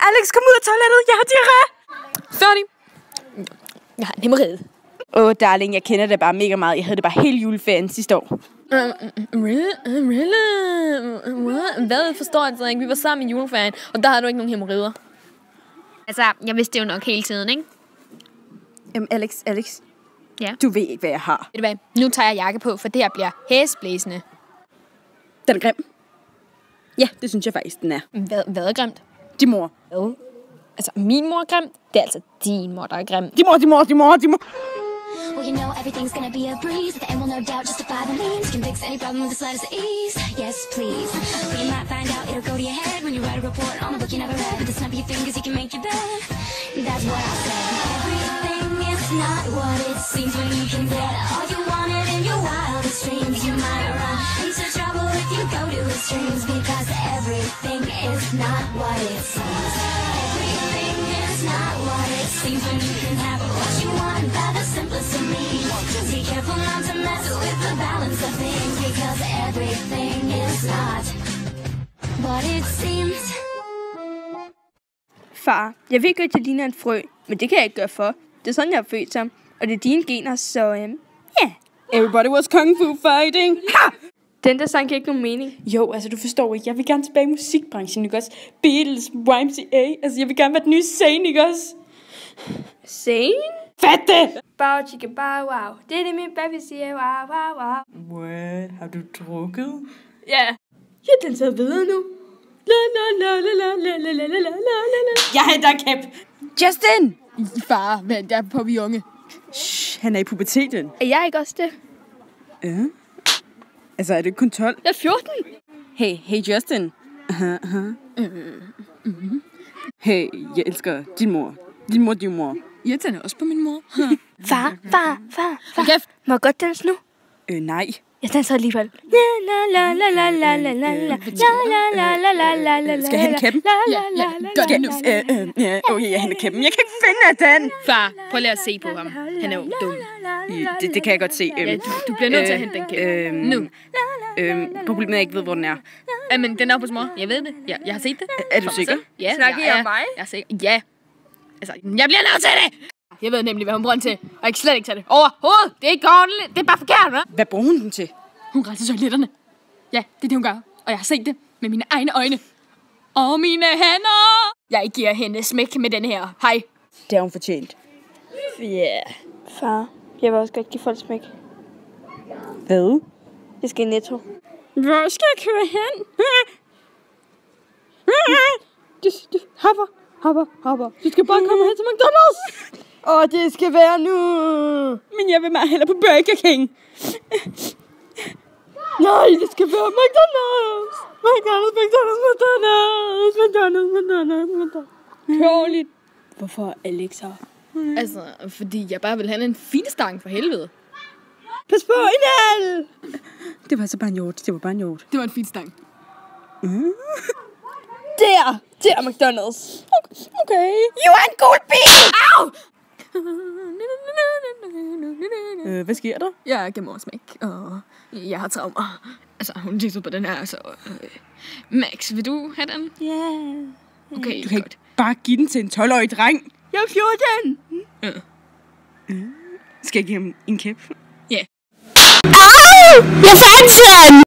Alex, kom ud af toilettet. Jeg har diarré. Færdig. Jeg har en hemorrhage. Darling, jeg kender det bare mega meget. Jeg havde det bare hele juleferien sidste år. Really? Hvad forstår jeg så ikke? Vi var sammen i juleferien, og der havde du ikke nogen hemorrider. Altså, jeg vidste det jo nok hele tiden, ikke? Alex. Ja. Du ved ikke, hvad jeg har. Ved du hvad? Nu tager jeg jakke på, for det her bliver hæsblæsende. Den er grim. Ja, det synes jeg faktisk, den er. Hvad er grimt? Din mor. Hvad? Altså, min mor er grim? Det er altså din mor, der er grim. Din mor. Well, you know everything's gonna be a breeze. At the end will no doubt justify the means. Can fix any problem with the slightest ease. Yes, please. But you might find out it'll go to your head when you write a report on a book you never read. With the snap of your fingers, you can make your bed. That's what I said. Everything is not what it seems when you can get all you wanted in your wildest dreams. You might run into trouble if you go to extremes, because everything is not what it seems. Everything is not what it seems when you can have what you want by the simplest of means. Be careful not to mess with the balance of things, because everything is not what it seems. Far, jeg ved godt, at jeg ligner en frø, men det kan jeg ikke gøre for. Det er sådan, jeg er født som, og det er dine gener, så yeah. Everybody was kung fu fighting. Ha! Den der sang giver ikke nogen mening. Jo, altså du forstår ikke. Jeg vil gerne tilbage i musikbranchen, ikke også? Beatles, YMCA. Altså jeg vil gerne være den nye Zayn, ikke også? Zayn? Fat det! Bow chicka bow wow. Det er det min baby siger, wow wow wow. What? Har du drukket? Ja. Jeg danser videre nu. La la la la la la la la la la. Jeg henter kæp. Justin! Far, vent, der på vi unge. Shh, han er i puberteten. Er jeg ikke også det? Ja. Altså, er det kun 12? Jeg er 14. Hey Justin. Hey, jeg elsker din mor. Din mor. Jeg tænder også på min mor. Far. Kæft. Må jeg godt danse nu? Nej. Jeg danser alligevel. La la la la la la la la la la la la la. Skal jeg hente kæppen? Ja, gør det nu. Okay, jeg henter kæppen. Jeg kan ikke finde den. Far, prøv lige at se på ham. Han er jo dum. Det kan jeg godt se. Ja, du bliver nødt til at hente den kæppe. Nu. Problemet er, at jeg ikke ved, hvor den er. Men den er på mor. Jeg ved det. Jeg har set det. Er du sikker? Ja. Snakker I om mig? Jeg er sikker. Ja. Altså, jeg bliver nødt til det. Jeg ved nemlig, hvad hun bruger den til. Og jeg kan slet ikke tage det overhovedet. Det er ikke ordentligt. Det er bare forkert, hva'? Hvad bruger hun den til? Hun renser toiletterne. Ja, det er det, hun gør. Og jeg har set det med mine egne øjne. Og mine hænder. Jeg giver hende smæk med den her. Hej. Det har hun fortjent. Yeah. Far, jeg vil også godt give folk smæk. Hvad? Jeg skal i Netto. Hvor skal jeg køre hen? Du hopper. Du skal bare komme hen til McDonald's. Det skal være nu. Men jeg vil meget hellere på Burger King. Nej, det skal være McDonald's. Kørligt. Hvorfor Alexa? Altså, fordi jeg bare vil have en fin stang for helvede. Pas på, en hal! Det var altså bare en hjort. Det var en fin stang. Der er McDonald's. Okay. Jo, en cool bil! Au! Hvad sker der? Jeg gav mor smæk, og jeg har traumer. Altså, hun tissede på den her, så... Max, vil du have den? Ja. Yeah. Okay, du kan ikke bare give den til en 12-årig dreng. Jeg er 14. Skal jeg give ham en kæp? Ja. Au! Jeg fandt den!